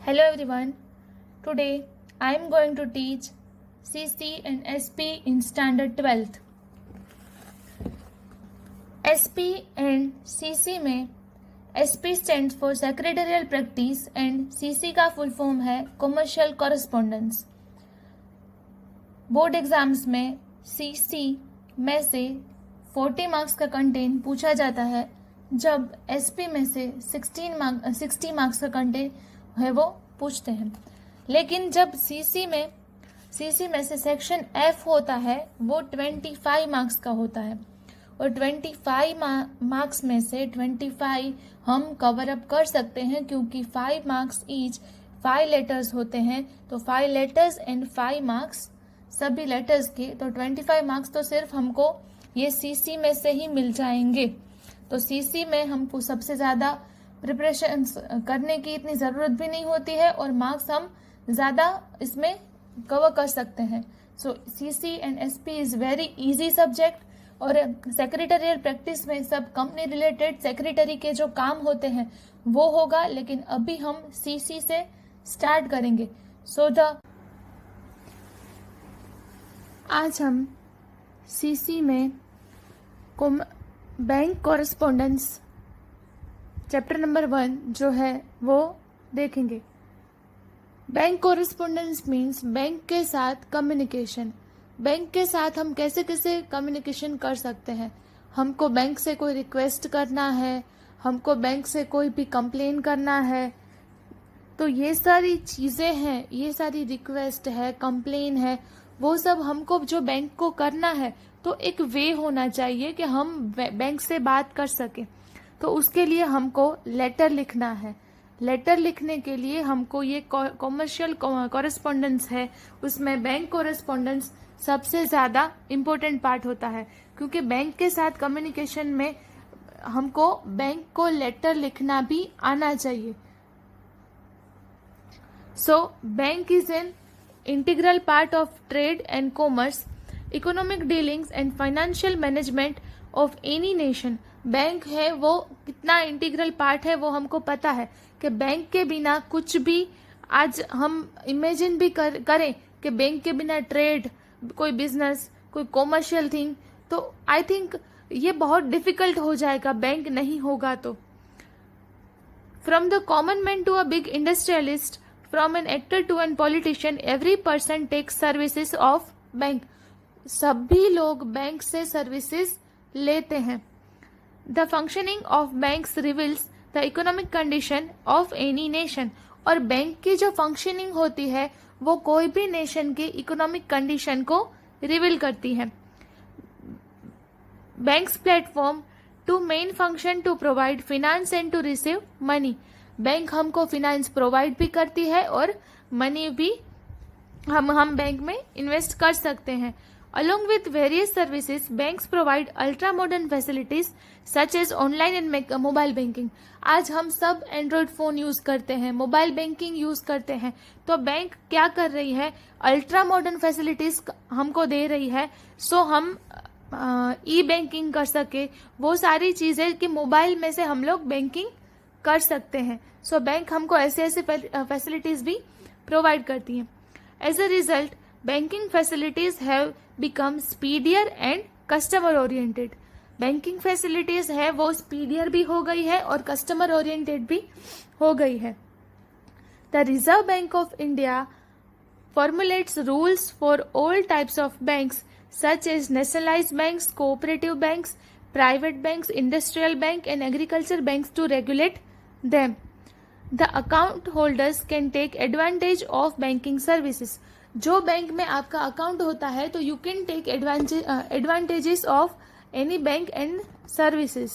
Hello everyone. Today I am going to teach CC and SP in standard 12th. SP and CC में SP stands for secretarial practice and CC का full form है commercial correspondence. Board exams में CC में से 40 marks का content पूछा जाता है, जब SP में से 60 मार्क्स का कंटेंट है वो पूछते हैं. लेकिन जब CC में से सेक्शन F होता है वो 25 मार्क्स का होता है और 25 मार्क्स में से 25 हम कवर अप कर सकते हैं क्योंकि 5 मार्क्स ईच 5 लेटर्स होते हैं, तो 5 लेटर्स एंड 5 मार्क्स सभी लेटर्स के, तो 25 मार्क्स तो सिर्फ हमको ये CC में से ही मिल जाएंगे. तो CC में हमको सबसे ज़्यादा प्रिपरेशन करने की इतनी ज़रूरत भी नहीं होती है और मार्क्स हम ज़्यादा इसमें कवर कर सकते हैं. सो CC and SP is very easy subject. और सेक्रेटरियल प्रैक्टिस में सब कंपनी रिलेटेड सेक्रेटरी के जो काम होते हैं वो होगा, लेकिन अभी हम CC से स्टार्ट करेंगे. आज हम CC में बैंक कॉरेस्पॉन्डेंस चैप्टर नंबर 1 जो है वो देखेंगे. बैंक कॉरेस्पॉन्डेंस मीन्स बैंक के साथ कम्युनिकेशन. बैंक के साथ हम कैसे कैसे कम्युनिकेशन कर सकते हैं. हमको बैंक से कोई रिक्वेस्ट करना है, हमको बैंक से कोई भी कंप्लेन करना है, तो ये सारी चीज़ें हैं, ये सारी रिक्वेस्ट है, कंप्लेन है, वो सब हमको जो बैंक को करना है तो एक वे होना चाहिए कि हम बैंक से बात कर सकें. तो उसके लिए हमको लेटर लिखना है. लेटर लिखने के लिए हमको ये कॉमर्शियल कॉरेस्पॉन्डेंस है, उसमें बैंक कॉरेस्पॉन्डेंस सबसे ज़्यादा इम्पोर्टेंट पार्ट होता है क्योंकि बैंक के साथ कम्युनिकेशन में हमको बैंक को लेटर लिखना भी आना चाहिए. So bank is an integral part of trade and commerce, economic dealings and financial management of any nation. Bank है वो कितना इंटीग्रल पार्ट है वो हमको पता है कि बैंक के बिना कुछ भी, आज हम इमेजिन भी करें कि बैंक के बिना ट्रेड, कोई बिजनेस, कोई कॉमर्शियल थिंग, तो आई थिंक ये बहुत डिफिकल्ट हो जाएगा बैंक नहीं होगा तो. From the common man to a big industrialist, from an actor to an politician, every person takes services of bank. सभी लोग बैंक से सर्विसेज लेते हैं. The functioning of banks reveals the economic condition of any nation. और bank की जो functioning होती है वो कोई भी नेशन के इकोनॉमिक कंडीशन को रिवील करती है. Banks platform two main function to provide finance and to receive money. Bank हमको फिनांस प्रोवाइड भी करती है और मनी भी हम बैंक में इन्वेस्ट कर सकते हैं. Along with various services, banks provide ultra modern facilities such as online and mobile banking. आज हम सब एंड्रॉयड फ़ोन यूज़ करते हैं, मोबाइल बैंकिंग यूज़ करते हैं, तो बैंक क्या कर रही है, अल्ट्रा मॉडर्न फैसिलिटीज़ हमको दे रही है. सो हम ई बैंकिंग कर सके, वो सारी चीज़ें कि मोबाइल में से हम लोग बैंकिंग कर सकते हैं. सो बैंक हमको ऐसे ऐसे फैसिलिटीज़ भी प्रोवाइड करती हैं. As a result banking facilities have become speedier and customer oriented. Banking facilities है वो स्पीडियर भी हो गई है और कस्टमर ओरिएंटेड भी हो गई है. The reserve bank of India formulates rules for all types of banks such as nationalised banks, cooperative banks, private banks, industrial bank and agriculture banks to regulate them. The account holders can take advantage of banking services. जो bank में आपका account होता है तो you can take advantages of any bank and services.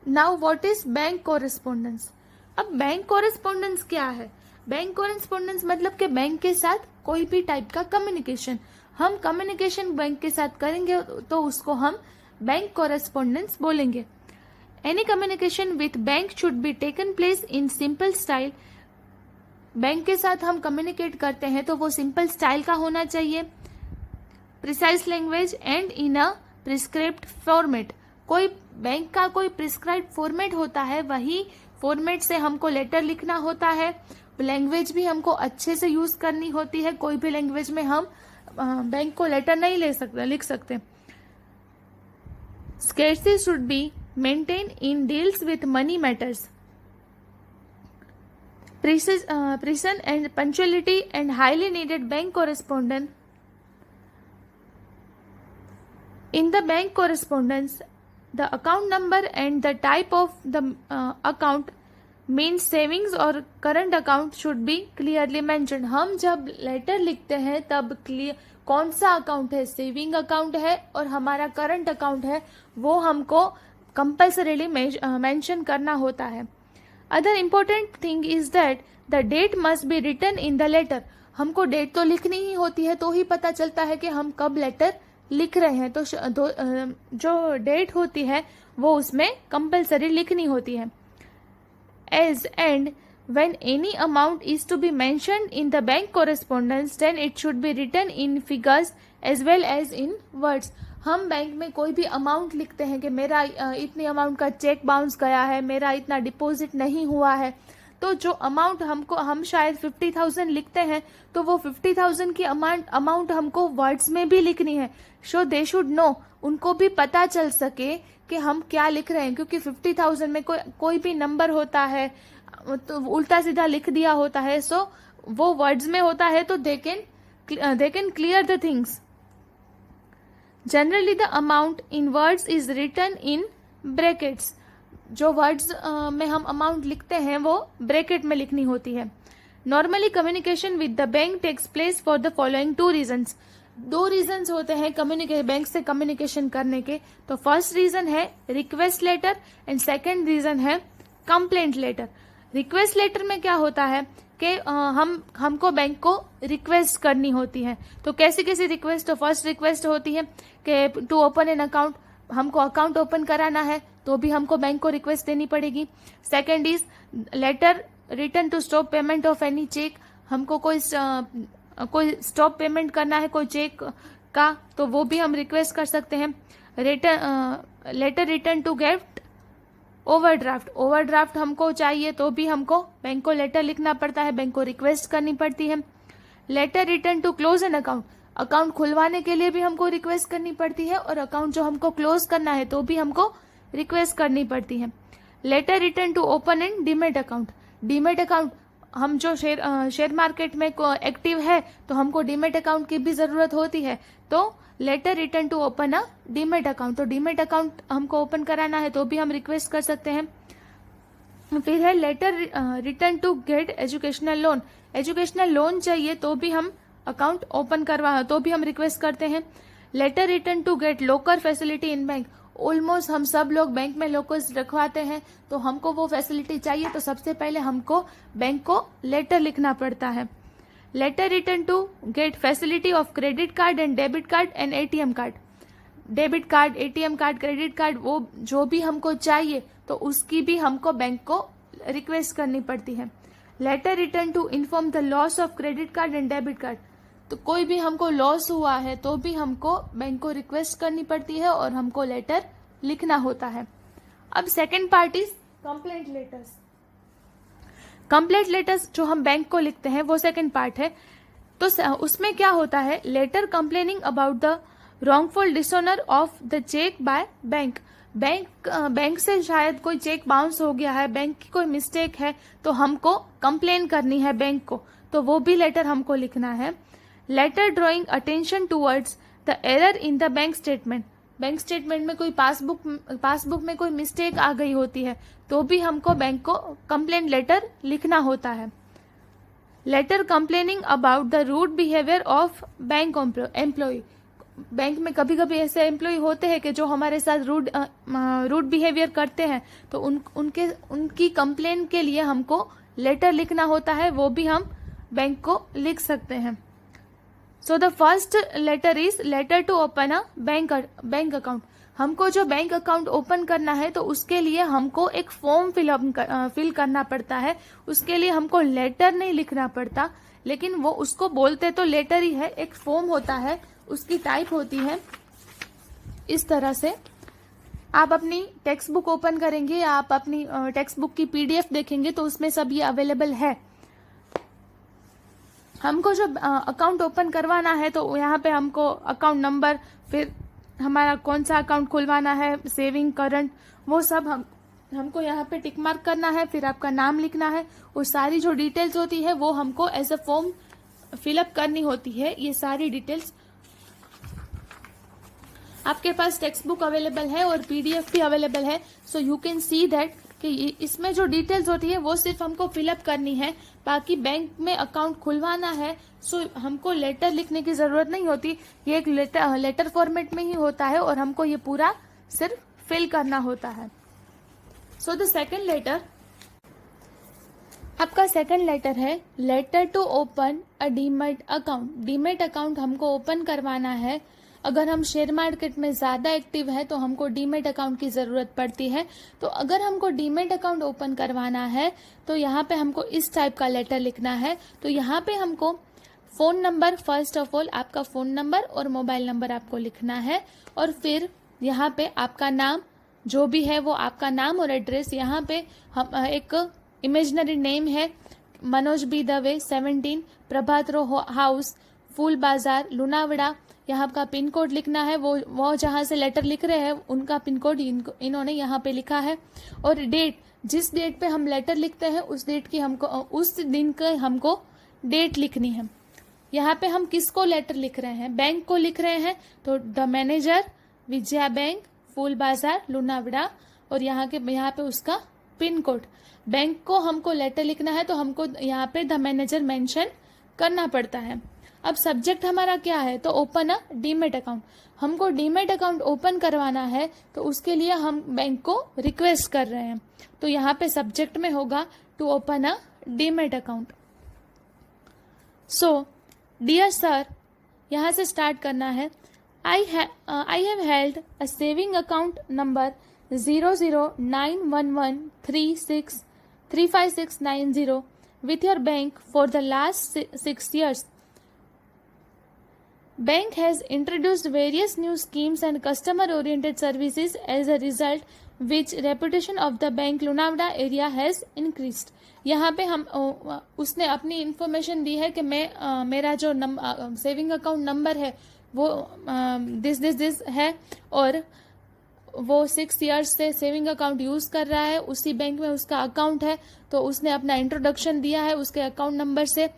Now what is bank correspondence. अब bank correspondence क्या है. Bank correspondence मतलब कि बैंक के साथ कोई भी टाइप का कम्युनिकेशन, हम कम्युनिकेशन बैंक के साथ करेंगे तो उसको हम बैंक कॉरेस्पॉन्डेंस बोलेंगे. Any communication with bank should be taken place in simple style. Bank के साथ हम कम्युनिकेट करते हैं तो वो सिंपल स्टाइल का होना चाहिए, precise language and in a prescribed format. कोई बैंक का कोई प्रिस्क्राइब्ड फॉर्मेट होता है, वही फॉर्मेट से हमको लेटर लिखना होता है। लैंग्वेज भी हमको अच्छे से यूज करनी होती है, कोई भी लैंग्वेज में हम बैंक को लेटर नहीं लिख सकते। Scarcity should be maintained in deals with money matters. Precision and punctuality and highly needed bank correspondence. In the bank correspondence, the account number and the type of the account means savings or current account should be clearly mentioned. हम जब letter लिखते हैं तब clear कौन सा account है, saving account है और हमारा करंट अकाउंट है, वो हमको कंपल्सरीली मेंशन करना होता है। Other important thing is that the date must be written in the letter. हमको डेट तो लिखनी ही होती है, तो ही पता चलता है कि हम कब लेटर लिख रहे हैं। तो जो डेट होती है वो उसमें कंपल्सरी लिखनी होती है। As and when any amount is to be mentioned in the bank correspondence, then it should be written in figures as well as in words. हम बैंक में कोई भी अमाउंट लिखते हैं कि मेरा इतनी अमाउंट का चेक बाउंस गया है, मेरा इतना डिपॉजिट नहीं हुआ है, तो जो अमाउंट हम शायद 50,000 लिखते हैं, तो वो 50,000 की अमाउंट हमको वर्ड्स में भी लिखनी है। सो दे शुड नो, उनको भी पता चल सके कि हम क्या लिख रहे हैं, क्योंकि 50,000 में कोई भी नंबर होता है तो उल्टा सीधा लिख दिया होता है। सो वो वर्ड्स में होता है तो they can clear the things. Generally the amount in words is written in brackets. जो वर्ड्स में हम अमाउंट लिखते हैं वो ब्रैकेट में लिखनी होती है। Normally communication with the bank takes place for the following 2 reasons. 2 reasons होते हैं बैंक से कम्युनिकेशन करने के। तो फर्स्ट रीजन है request letter and second reason है कंप्लेंट लेटर। रिक्वेस्ट लेटर में क्या होता है कि हमको बैंक को रिक्वेस्ट करनी होती है। तो कैसी रिक्वेस्ट? तो फर्स्ट रिक्वेस्ट होती है कि टू ओपन एन अकाउंट, हमको अकाउंट ओपन कराना है तो भी हमको बैंक को रिक्वेस्ट देनी पड़ेगी। Second is letter written to stop payment of any cheque. हमको कोई स्टॉप पेमेंट करना है कोई चेक का, तो वो भी हम रिक्वेस्ट कर सकते हैं। Letter written to get overdraft. Overdraft हमको चाहिए तो भी हमको बैंक को लेटर लिखना पड़ता है, बैंक को रिक्वेस्ट करनी पड़ती है। Letter written to close an account. Account खुलवाने के लिए भी हमको रिक्वेस्ट करनी पड़ती है और अकाउंट जो हमको क्लोज करना है तो भी हमको रिक्वेस्ट करनी पड़ती है। Letter written to open and demat account. Demat account, हम जो शेयर मार्केट में एक्टिव है तो हमको डीमेट अकाउंट की भी जरूरत होती है, तो letter written to open a demat account. तो डीमेट अकाउंट हमको ओपन कराना है तो भी हम रिक्वेस्ट कर सकते हैं। फिर है letter written to get educational loan. Educational loan चाहिए तो भी हम अकाउंट ओपन तो भी हम रिक्वेस्ट करते हैं। Letter written to get locker facility in bank. Almost हम सब लोग बैंक में लॉकर्स रखवाते हैं, तो हमको वो फैसिलिटी चाहिए तो सबसे पहले हमको बैंक को लेटर लिखना पड़ता है। Letter written to get facility of credit card and debit card and ATM card. Debit card, ATM card, credit card, वो जो भी हमको चाहिए तो उसकी भी हमको बैंक को रिक्वेस्ट करनी पड़ती है। Letter written to inform the loss of credit card and debit card. तो कोई भी हमको लॉस हुआ है तो भी हमको बैंक को रिक्वेस्ट करनी पड़ती है और हमको लेटर लिखना होता है। अब second part is complaint letters. Complaint letters जो हम बैंक को लिखते हैं वो सेकेंड पार्ट है। तो उसमें क्या होता है, letter complaining about the wrongful dishonour of the cheque by bank. Bank से शायद कोई चेक बाउंस हो गया है, बैंक की कोई मिस्टेक है, तो हमको कंप्लेन करनी है बैंक को, तो वो भी लेटर हमको लिखना है। Letter drawing attention towards the error in the bank statement. Bank statement में कोई पासबुक में कोई मिस्टेक आ गई होती है तो भी हमको बैंक को कंप्लेंट लेटर लिखना होता है। Letter complaining about the rude behaviour of bank employee. Bank में कभी कभी ऐसे एम्प्लॉय होते हैं कि जो हमारे साथ रूड बिहेवियर करते हैं, तो उनकी कंप्लेन के लिए हमको लेटर लिखना होता है, वो भी हम बैंक को लिख सकते हैं। So the first letter is letter to open a bank account. हमको जो बैंक अकाउंट ओपन करना है तो उसके लिए हमको एक फॉर्म फिल करना पड़ता है। उसके लिए हमको लेटर नहीं लिखना पड़ता, लेकिन वो उसको बोलते तो लेटर ही है, एक फॉर्म होता है, उसकी टाइप होती है इस तरह से। आप अपनी टेक्स्ट बुक ओपन करेंगे या आप अपनी टेक्स्ट बुक की पीडीएफ देखेंगे तो उसमें सब ये अवेलेबल है। हमको जब अकाउंट ओपन करवाना है तो यहाँ पे हमको अकाउंट नंबर, फिर हमारा कौन सा अकाउंट खुलवाना है, सेविंग, करंट, वो सब हमको यहाँ पे टिक मार्क करना है। फिर आपका नाम लिखना है और सारी जो डिटेल्स होती है वो हमको एज अ फॉर्म फिलअप करनी होती है। ये सारी डिटेल्स आपके पास टेक्स्ट बुक अवेलेबल है और पीडीएफ भी अवेलेबल है, so you can see that कि इसमें जो डिटेल्स होती है वो सिर्फ हमको फिलअप करनी है। बाकी बैंक में अकाउंट खुलवाना है सो हमको लेटर लिखने की जरूरत नहीं होती, ये एक लेटर फॉर्मेट में ही होता है और हमको ये पूरा सिर्फ फिल करना होता है। सो द सेकंड लेटर, आपका सेकंड लेटर है letter to open a demat account. Demat account हमको ओपन करवाना है। अगर हम शेयर मार्केट में ज़्यादा एक्टिव है तो हमको डीमैट अकाउंट की ज़रूरत पड़ती है। तो अगर हमको डीमैट अकाउंट ओपन करवाना है तो यहाँ पे हमको इस टाइप का लेटर लिखना है। तो यहाँ पे हमको phone number, first of all आपका फ़ोन नंबर और मोबाइल नंबर आपको लिखना है, और फिर यहाँ पे आपका नाम जो भी है वो आपका नाम और एड्रेस। यहाँ पे हम एक इमेजिनरी नेम है मनोज बी दवे 17 प्रभात रो हाउस, फूल बाजार, लुनावड़ा। यहाँ का पिन कोड लिखना है, वो जहाँ से लेटर लिख रहे हैं उनका पिन कोड इन्होंने यहाँ पे लिखा है। और डेट, जिस डेट पे हम लेटर लिखते हैं उस डेट की हमको, उस दिन का हमको डेट लिखनी है। यहाँ पे हम किसको लेटर लिख रहे हैं, बैंक को लिख रहे हैं तो द मैनेजर, विजया बैंक, फूल बाजार, लुनावड़ा, और यहाँ पे उसका पिन कोड। बैंक को हमको लेटर लिखना है तो हमको यहाँ पे द मैनेजर मेंशन करना पड़ता है। अब सब्जेक्ट हमारा क्या है, तो ओपन अ डीमैट अकाउंट। हमको डीमैट अकाउंट ओपन करवाना है तो उसके लिए हम बैंक को रिक्वेस्ट कर रहे हैं, तो यहाँ पे सब्जेक्ट में होगा to open a demat account. So dear sir, यहाँ से स्टार्ट करना है। I have held a saving account number 00911363560 with your bank for the last 6 years. Bank has introduced various new schemes and customer-oriented services. As a result, which reputation of the bank Lunavada area has increased. यहाँ पे हम उसने अपनी information दी है कि मेरा जो saving account number है वो दिस है और वो 6 इयर्स से सेविंग अकाउंट यूज कर रहा है, उसी बैंक में उसका अकाउंट है, तो उसने अपना इंट्रोडक्शन दिया है उसके अकाउंट नंबर से।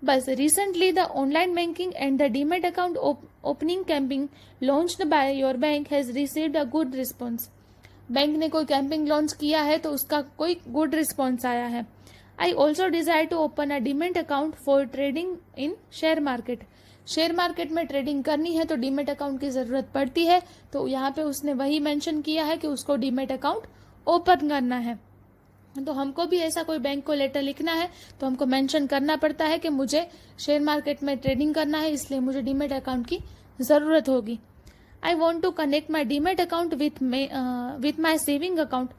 बस recently the online banking and the demat account opening camping launched by your bank has received a good response. Bank ने कोई कैंपिंग लॉन्च किया है तो उसका कोई गुड रिस्पॉन्स आया है। I also desire to open a demat account for trading in share market. Share market में ट्रेडिंग करनी है तो डीमैट अकाउंट की ज़रूरत पड़ती है, तो यहाँ पे उसने वही मेंशन किया है कि उसको डीमैट अकाउंट ओपन करना है। तो हमको भी ऐसा कोई बैंक को लेटर लिखना है तो हमको मेंशन करना पड़ता है कि मुझे शेयर मार्केट में ट्रेडिंग करना है, इसलिए मुझे डीमैट अकाउंट की ज़रूरत होगी। I want to connect my demat account with my saving account.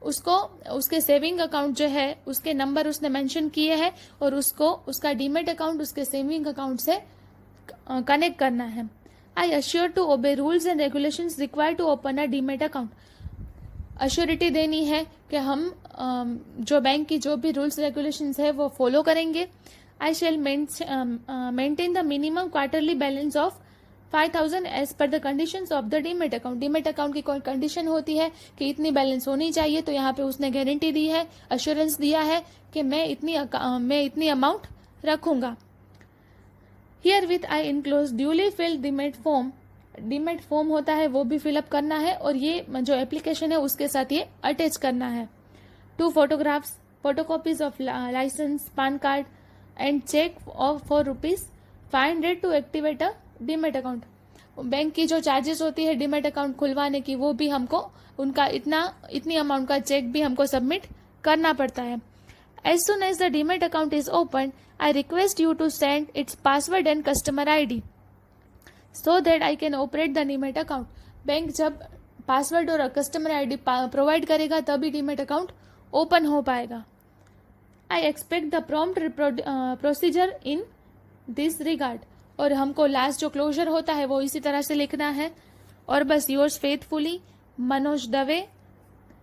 उसके सेविंग अकाउंट जो है उसके नंबर उसने मेंशन किए हैं और उसका डीमैट अकाउंट उसके सेविंग अकाउंट से कनेक्ट करना है। I assure to obey rules and regulations required to open a demat account. Assurity देनी है कि हम जो बैंक की जो भी रूल्स रेगुलेशंस है वो फॉलो करेंगे। I shall maintain the minimum quarterly balance of 5000 as per the conditions of the demat account. Demat account की कोई कंडीशन होती है कि इतनी बैलेंस होनी चाहिए, तो यहाँ पे उसने गारंटी दी है, अश्योरेंस दिया है कि मैं इतनी अमाउंट रखूंगा। Here with I enclose duly field demat form. Demat form होता है वो भी फिलअप करना है और ये जो एप्लीकेशन है उसके साथ ये अटैच करना है। 2 photographs, photocopies of licence, PAN card and cheque for ₹500 to activate a demat account. Bank की जो चार्जेस होती है डीमैट अकाउंट खुलवाने की वो भी हमको उनका इतनी अमाउंट का चेक भी हमको सबमिट करना पड़ता है। As soon as the demat account is opened, I request you to send its password and customer ID so that I can operate the demat account. Bank जब पासवर्ड और customer ID provide करेगा तभी demat account open हो पाएगा। I expect the prompt procedure in this regard. और हमको last जो closure होता है वो इसी तरह से लिखना है। और बस योर्स फेथफुली मनोज दवे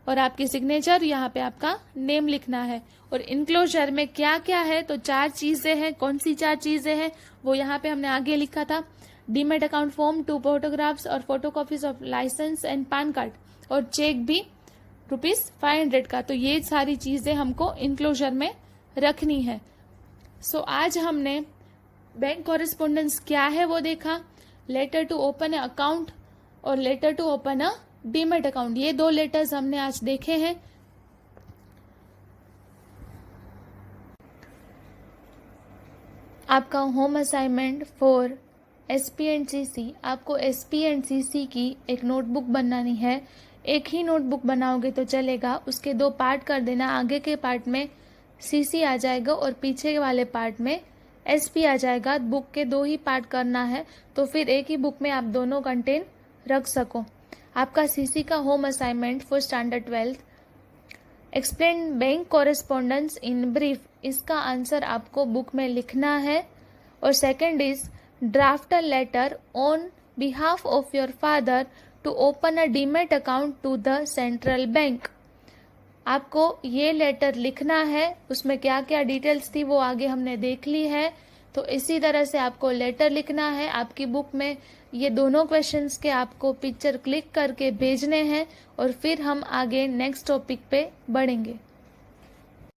और आपकी सिग्नेचर, यहाँ पे आपका नेम लिखना है। और इनक्लोजर में क्या क्या है, तो 4 चीजें हैं। कौन सी 4 चीजें हैं वो यहाँ पे हमने आगे लिखा था। डीमेट अकाउंट फॉर्म, 2 फोटोग्राफ्स और photocopies of licence and PAN card, और चेक भी ₹500 का। तो ये सारी चीजें हमको इनक्लोजर में रखनी है। सो आज हमने बैंक कॉरेस्पॉन्डेंस क्या है वो देखा, letter to open a account और letter to open a demat account, ये 2 लेटर्स हमने आज देखे हैं। आपका home assignment for SP and CC, आपको एसपी एंड सीसी की एक नोटबुक बनानी है। एक ही नोटबुक बनाओगे तो चलेगा, उसके 2 पार्ट कर देना। आगे के पार्ट में सीसी आ जाएगा और पीछे वाले पार्ट में एसपी आ जाएगा। बुक के 2 ही पार्ट करना है, तो फिर एक ही बुक में आप दोनों कंटेंट रख सको। आपका सीसी का home assignment for standard 12th, explain bank correspondence in brief, इसका आंसर आपको बुक में लिखना है। और second is draft a letter on behalf of your father to open a demat account to the central bank, आपको ये letter लिखना है। उसमें क्या क्या डिटेल्स थी वो आगे हमने देख ली है। तो इसी तरह से आपको लेटर लिखना है। आपकी बुक में ये दोनों क्वेश्चंस के आपको पिक्चर क्लिक करके भेजने हैं और फिर हम आगे नेक्स्ट टॉपिक पे बढ़ेंगे।